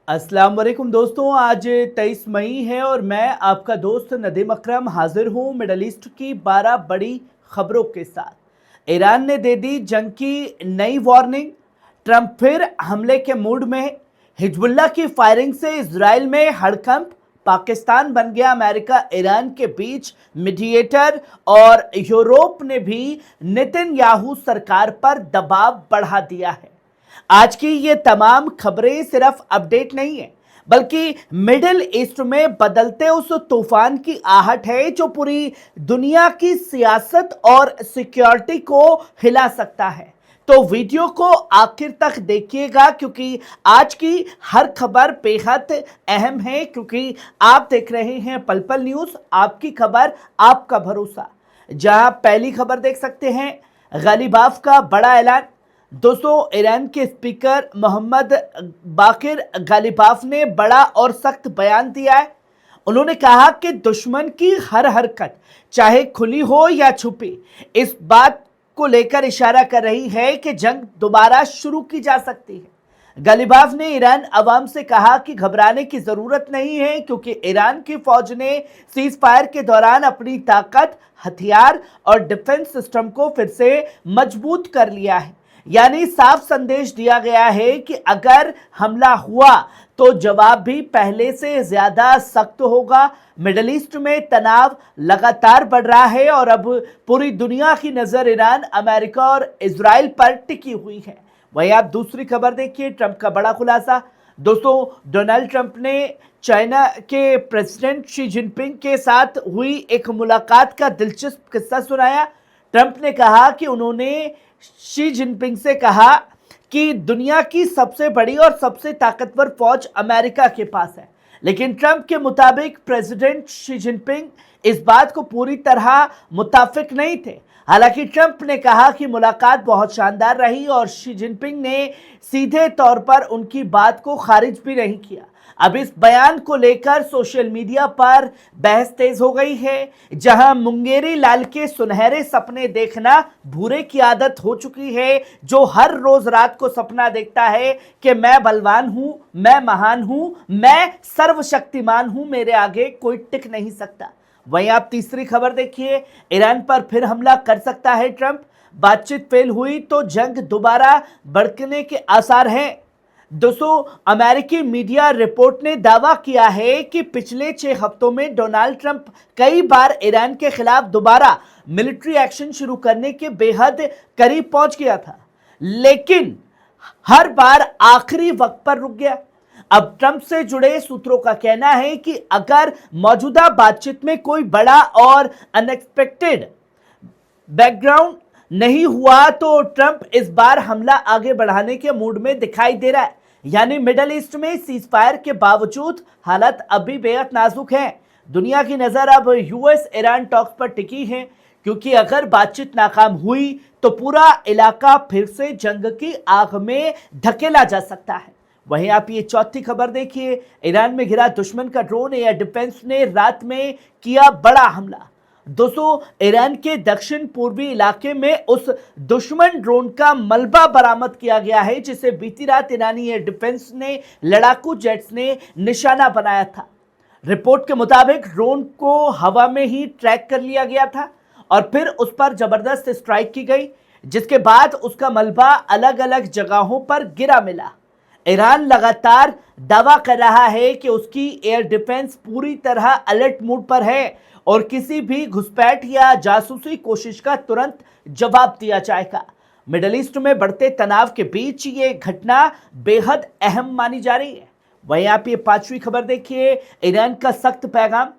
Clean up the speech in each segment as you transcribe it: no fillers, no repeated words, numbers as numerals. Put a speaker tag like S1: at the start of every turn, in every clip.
S1: अस्सलाम वालेकुम दोस्तों, आज 23 मई है और मैं आपका दोस्त नदीम अकरम हाजिर हूँ मिडल ईस्ट की 12 बड़ी खबरों के साथ। ईरान ने दे दी जंग की नई वार्निंग, ट्रंप फिर हमले के मूड में, हिजबुल्लाह की फायरिंग से इजराइल में हड़कंप, पाकिस्तान बन गया अमेरिका ईरान के बीच मीडिएटर और यूरोप ने भी नेतन्याहू सरकार पर दबाव बढ़ा दिया है। आज की ये तमाम खबरें सिर्फ अपडेट नहीं है, बल्कि मिडिल ईस्ट में बदलते उस तूफान की आहट है जो पूरी दुनिया की सियासत और सिक्योरिटी को हिला सकता है। तो वीडियो को आखिर तक देखिएगा क्योंकि आज की हर खबर बेहद अहम है, क्योंकि आप देख रहे हैं पल पल न्यूज, आपकी खबर आपका भरोसा। जहां पहली खबर देख सकते हैं, गालिबाफ का बड़ा ऐलान। दोस्तों, ईरान के स्पीकर मोहम्मद बाकिर गालिबाफ ने बड़ा और सख्त बयान दिया है। उन्होंने कहा कि दुश्मन की हर हरकत, चाहे खुली हो या छुपी, इस बात को लेकर इशारा कर रही है कि जंग दोबारा शुरू की जा सकती है। गालिबाफ ने ईरान अवाम से कहा कि घबराने की जरूरत नहीं है, क्योंकि ईरान की फौज ने सीज फायर के दौरान अपनी ताकत, हथियार और डिफेंस सिस्टम को फिर से मजबूत कर लिया है। यानी साफ संदेश दिया गया है कि अगर हमला हुआ तो जवाब भी पहले से ज्यादा सख्त होगा। मिडल ईस्ट में तनाव लगातार बढ़ रहा है और अब पूरी दुनिया की नजर ईरान, अमेरिका और इजराइल पर टिकी हुई है। वहीं आप दूसरी खबर देखिए, ट्रंप का बड़ा खुलासा। दोस्तों, डोनाल्ड ट्रंप ने चाइना के प्रेसिडेंट शी जिनपिंग के साथ हुई एक मुलाकात का दिलचस्प किस्सा सुनाया। ट्रंप ने कहा कि उन्होंने शी जिनपिंग से कहा कि दुनिया की सबसे बड़ी और सबसे ताकतवर फौज अमेरिका के पास है, लेकिन ट्रंप के मुताबिक प्रेसिडेंट शी जिनपिंग इस बात को पूरी तरह मुताफिक नहीं थे। हालांकि ट्रंप ने कहा कि मुलाकात बहुत शानदार रही और शी जिनपिंग ने सीधे तौर पर उनकी बात को खारिज भी नहीं किया। अब इस बयान को लेकर सोशल मीडिया पर बहस तेज हो गई है। जहां मुंगेरी लाल के सुनहरे सपने देखना भूरे की आदत हो चुकी है, जो हर रोज रात को सपना देखता है कि मैं बलवान हूं, मैं महान हूं, मैं सर्वशक्तिमान हूं, मेरे आगे कोई टिक नहीं सकता। वहीं आप तीसरी खबर देखिए, ईरान पर फिर हमला कर सकता है ट्रंप, बातचीत फेल हुई तो जंग दोबारा भड़कने के आसार हैं। दोस्तों, अमेरिकी मीडिया रिपोर्ट ने दावा किया है कि पिछले 6 हफ्तों में डोनाल्ड ट्रंप कई बार ईरान के खिलाफ दोबारा मिलिट्री एक्शन शुरू करने के बेहद करीब पहुंच गया था, लेकिन हर बार आखिरी वक्त पर रुक गया। अब ट्रंप से जुड़े सूत्रों का कहना है कि अगर मौजूदा बातचीत में कोई बड़ा और अनएक्सपेक्टेड बैकग्राउंड नहीं हुआ तो ट्रंप इस बार हमला आगे बढ़ाने के मूड में दिखाई दे रहा है। यानी मिडल ईस्ट में सीज फायर के बावजूद हालत अभी बेहद नाजुक है। दुनिया की नजर अब यूएस ईरान टॉक्स पर टिकी है, क्योंकि अगर बातचीत नाकाम हुई तो पूरा इलाका फिर से जंग की आग में धकेला जा सकता है। वहीं आप ये चौथी खबर देखिए, ईरान में गिरा दुश्मन का ड्रोन, एयर डिफेंस ने रात में किया बड़ा हमला। दोस्तों, ईरान के दक्षिण पूर्वी इलाके में उस दुश्मन ड्रोन का मलबा बरामद किया गया है जिसे बीती रात ईरानी एयर डिफेंस ने लड़ाकू जेट्स ने निशाना बनाया था। रिपोर्ट के मुताबिक ड्रोन को हवा में ही ट्रैक कर लिया गया था और फिर उस पर जबरदस्त स्ट्राइक की गई, जिसके बाद उसका मलबा अलग अलग जगहों पर गिरा मिला। ईरान लगातार दावा कर रहा है कि उसकी एयर डिफेंस पूरी तरह अलर्ट मोड पर है और किसी भी घुसपैठ या जासूसी कोशिश का तुरंत जवाब दिया जाएगा। मिडल ईस्ट में बढ़ते तनाव के बीच ये घटना बेहद अहम मानी जा रही है। वहीं आप ये पांचवी खबर देखिए, ईरान का सख्त पैगाम।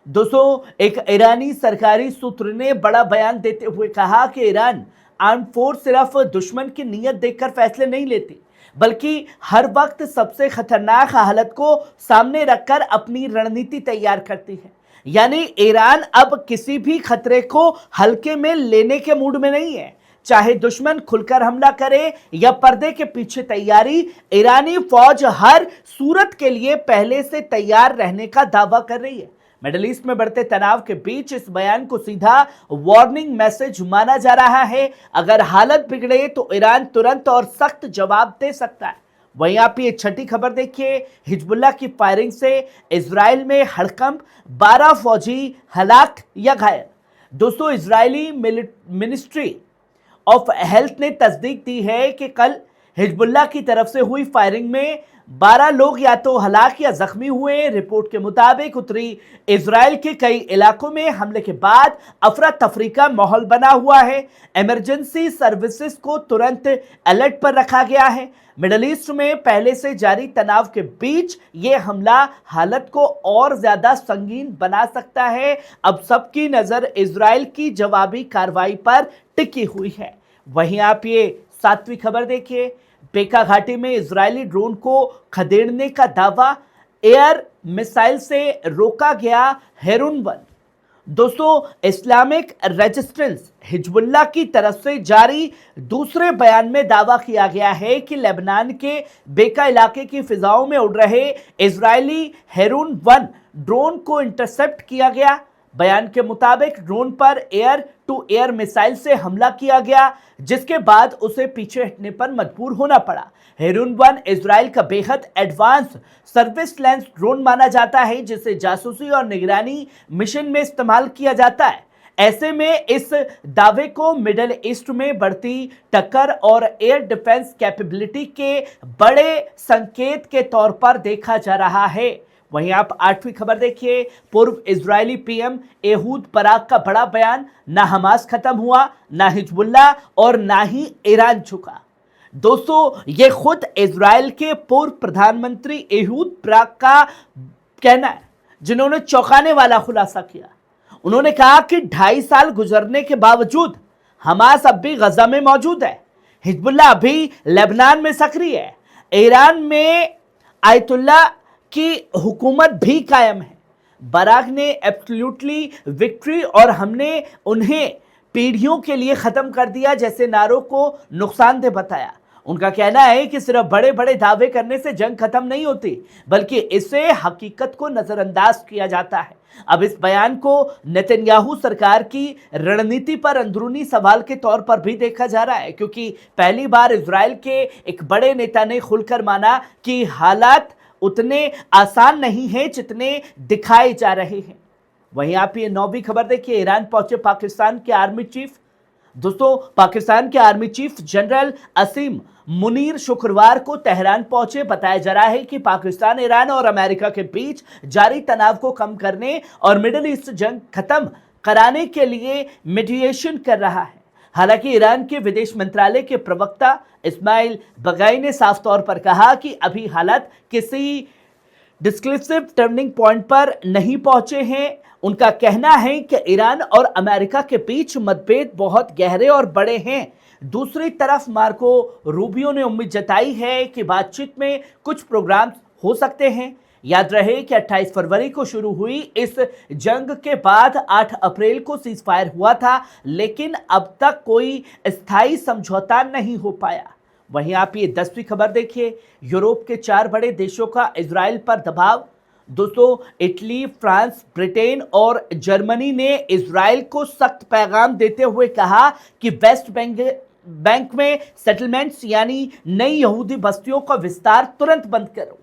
S1: दोस्तों, एक ईरानी सरकारी सूत्र ने बड़ा बयान देते हुए कहा कि ईरान आर्म फोर्स सिर्फ दुश्मन की नीयत देखकर फैसले नहीं लेती, बल्कि हर वक्त सबसे खतरनाक हालत को सामने रखकर अपनी रणनीति तैयार करती है। यानी ईरान अब किसी भी खतरे को हल्के में लेने के मूड में नहीं है। चाहे दुश्मन खुलकर हमला करे या पर्दे के पीछे तैयारी, ईरानी फौज हर सूरत के लिए पहले से तैयार रहने का दावा कर रही है। मिडिल ईस्ट में बढ़ते तनाव के बीच इस बयान को सीधा वार्निंग मैसेज माना जा रहा है। अगर हालत बिगड़े तो ईरान तुरंत और सख्त जवाब दे सकता है। वहीं आप ये छठी खबर देखिए, हिजबुल्लाह की फायरिंग से इजराइल में हड़कंप, 12 फौजी हलाक या घायल। दोस्तों, इजरायली मिनिस्ट्री ऑफ हेल्थ ने तस्दीक दी है कि कल हिजबुल्लाह की तरफ से हुई फायरिंग में 12 लोग या तो हलाक या जख्मी हुए। रिपोर्ट के मुताबिक उत्तरी इजराइल के कई इलाकों में हमले के बाद अफरा तफरी का माहौल बना हुआ है। इमरजेंसी सर्विसेज को तुरंत अलर्ट पर रखा गया है। मिडल ईस्ट में पहले से जारी तनाव के बीच यह हमला हालत को और ज्यादा संगीन बना सकता है। अब सबकी नजर इजराइल की जवाबी कार्रवाई पर टिकी हुई है। वहीं आप ये 7वीं खबर देखिए, बेका घाटी में इजरायली ड्रोन को खदेड़ने का दावा, एयर मिसाइल से रोका गया हेरून 1। दोस्तों, इस्लामिक रेजिस्टेंस हिजबुल्लाह की तरफ से जारी दूसरे बयान में दावा किया गया है कि लेबनान के बेका इलाके की फिजाओं में उड़ रहे इजरायली हेरून 1 ड्रोन को इंटरसेप्ट किया गया। बयान के मुताबिक ड्रोन पर एयर टू एयर मिसाइल से हमला किया गया, जिसके बाद उसे पीछे हटने पर मजबूर होना पड़ा। हेरून 1 इजराइल का बेहद एडवांस सर्विसलेंस ड्रोन माना जाता है, जिसे जासूसी और निगरानी मिशन में इस्तेमाल किया जाता है। ऐसे में इस दावे को मिडिल ईस्ट में बढ़ती टक्कर और एयर डिफेंस कैपेबिलिटी के बड़े संकेत के तौर पर देखा जा रहा है। वहीं आप 8वीं खबर देखिए, पूर्व इजरायली पीएम एहूद बराक का बड़ा बयान, ना हमास खत्म हुआ, ना हिजबुल्लाह और ना ही ईरान झुका। दोस्तों, ये खुद इजराइल के पूर्व प्रधानमंत्री एहूद बराक का कहना है, जिन्होंने चौंकाने वाला खुलासा किया। उन्होंने कहा कि 2.5 साल गुजरने के बावजूद हमास अब भी गजा में मौजूद है, हिजबुल्लाह अभी लेबनान में सक्रिय है, ईरान में आयतुल्लाह की हुकूमत भी कायम है। बराक ने एब्सोल्युटली विक्ट्री और हमने उन्हें पीढ़ियों के लिए खत्म कर दिया जैसे नारों को नुकसानदेह बताया। उनका कहना है कि सिर्फ बड़े बड़े दावे करने से जंग खत्म नहीं होती, बल्कि इससे हकीकत को नजरअंदाज किया जाता है। अब इस बयान को नेतन्याहू सरकार की रणनीति पर अंदरूनी सवाल के तौर पर भी देखा जा रहा है, क्योंकि पहली बार इजराइल के एक बड़े नेता ने खुलकर माना कि हालात उतने आसान नहीं हैं जितने दिखाए जा रहे हैं। वहीं आप ये 9वीं खबर देखिए, ईरान पहुंचे पाकिस्तान के आर्मी चीफ। दोस्तों, पाकिस्तान के आर्मी चीफ जनरल असीम मुनीर शुक्रवार को तेहरान पहुंचे। बताया जा रहा है कि पाकिस्तान, ईरान और अमेरिका के बीच जारी तनाव को कम करने और मिडिल ईस्ट जंग खत्म कराने के लिए मीडिएशन कर रहा है। हालांकि ईरान के विदेश मंत्रालय के प्रवक्ता इस्माइल बगाई ने साफ तौर पर कहा कि अभी हालात किसी डिस्क्रिप्टिव टर्निंग पॉइंट पर नहीं पहुंचे हैं। उनका कहना है कि ईरान और अमेरिका के बीच मतभेद बहुत गहरे और बड़े हैं। दूसरी तरफ मार्को रूबियो ने उम्मीद जताई है कि बातचीत में कुछ प्रोग्राम हो सकते हैं। याद रहे कि 28 फरवरी को शुरू हुई इस जंग के बाद 8 अप्रैल को सीजफायर हुआ था, लेकिन अब तक कोई स्थायी समझौता नहीं हो पाया। वहीं आप ये 10वीं खबर देखिए, यूरोप के 4 बड़े देशों का इजराइल पर दबाव। दोस्तों, इटली, फ्रांस, ब्रिटेन और जर्मनी ने इजराइल को सख्त पैगाम देते हुए कहा कि वेस्ट बैंक में सेटलमेंट्स यानी नई यहूदी बस्तियों का विस्तार तुरंत बंद करो।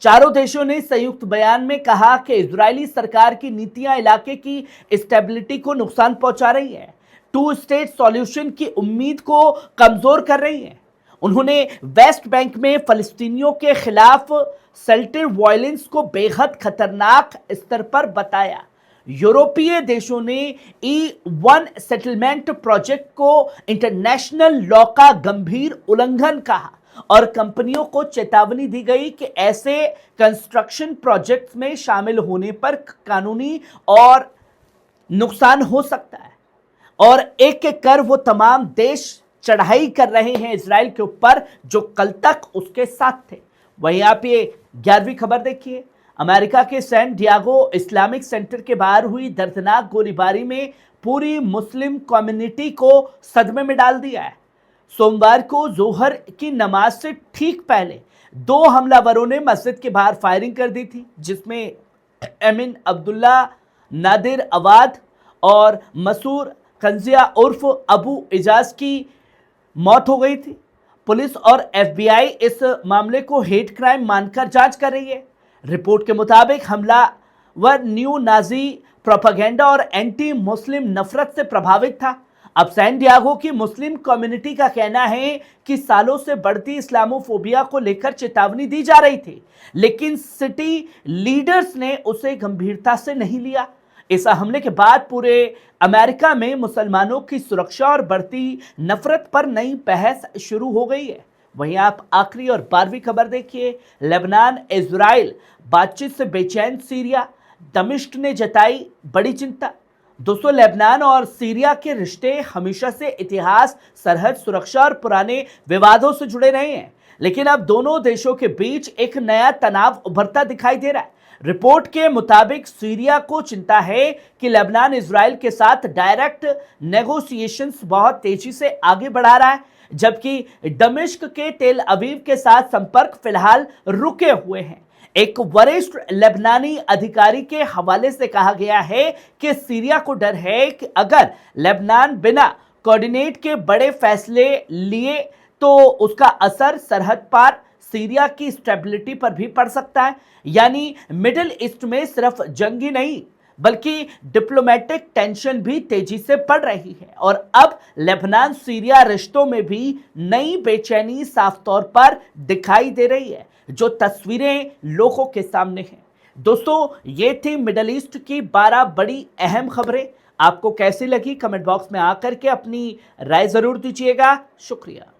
S1: चारों देशों ने संयुक्त बयान में कहा कि इजरायली सरकार की नीतियां इलाके की स्टेबिलिटी को नुकसान पहुंचा रही है, 2 स्टेट सॉल्यूशन की उम्मीद को कमजोर कर रही है। उन्होंने वेस्ट बैंक में फलस्तीनियों के खिलाफ सेल्टिव वायलेंस को बेहद खतरनाक स्तर पर बताया। यूरोपीय देशों ने E1 सेटलमेंट प्रोजेक्ट को इंटरनेशनल लॉ का गंभीर उल्लंघन कहा और कंपनियों को चेतावनी दी गई कि ऐसे कंस्ट्रक्शन प्रोजेक्ट्स में शामिल होने पर कानूनी और नुकसान हो सकता है, और एक एक कर वो तमाम देश चढ़ाई कर रहे हैं इजराइल के ऊपर जो कल तक उसके साथ थे। वहीं आप ये 11वीं खबर देखिए, अमेरिका के सैन डियागो इस्लामिक सेंटर के बाहर हुई दर्दनाक गोलीबारी में पूरी मुस्लिम कम्युनिटी को सदमे में डाल दिया है। सोमवार को जोहर की नमाज से ठीक पहले 2 हमलावरों ने मस्जिद के बाहर फायरिंग कर दी थी, जिसमें एमिन अब्दुल्ला, नादिर अवाद और मसूर खंजिया उर्फ अबू इजाज की मौत हो गई थी। पुलिस और एफबीआई इस मामले को हेट क्राइम मानकर जांच कर रही है। रिपोर्ट के मुताबिक हमलावर न्यू नाजी प्रोपेगेंडा और एंटी मुस्लिम नफरत से प्रभावित था। अब सैन डियागो की मुस्लिम कम्युनिटी का कहना है कि सालों से बढ़ती इस्लामोफोबिया को लेकर चेतावनी दी जा रही थी, लेकिन सिटी लीडर्स ने उसे गंभीरता से नहीं लिया। इस हमले के बाद पूरे अमेरिका में मुसलमानों की सुरक्षा और बढ़ती नफरत पर नई बहस शुरू हो गई है। वहीं आप आखिरी और 12वीं खबर देखिए। लेबनान इजराइल बातचीत से बेचैन सीरिया, दमिश्क ने जताई बड़ी चिंता। दोस्तों, लेबनान और सीरिया के रिश्ते हमेशा से इतिहास, सरहद सुरक्षा और पुराने विवादों से जुड़े रहे हैं, लेकिन अब दोनों देशों के बीच एक नया तनाव उभरता दिखाई दे रहा है। रिपोर्ट के मुताबिक सीरिया को चिंता है कि लेबनान इजराइल के साथ डायरेक्ट नेगोशिएशंस बहुत तेजी से आगे बढ़ा रहा है, जबकि दमिश्क के तेल अवीव के साथ संपर्क फिलहाल रुके हुए हैं। एक वरिष्ठ लेबनानी अधिकारी के हवाले से कहा गया है कि सीरिया को डर है कि अगर लेबनान बिना कोऑर्डिनेट के बड़े फैसले लिए तो उसका असर सरहद पार सीरिया की स्टेबिलिटी पर भी पड़ सकता है। यानी मिडिल ईस्ट में सिर्फ जंगी नहीं बल्कि डिप्लोमेटिक टेंशन भी तेजी से बढ़ रही है और अब लेबनान सीरिया रिश्तों में भी नई बेचैनी साफ तौर पर दिखाई दे रही है, जो तस्वीरें लोगों के सामने हैं। दोस्तों, ये थी मिडिल ईस्ट की 12 बड़ी अहम खबरें। आपको कैसी लगी कमेंट बॉक्स में आकर के अपनी राय जरूर दीजिएगा। शुक्रिया।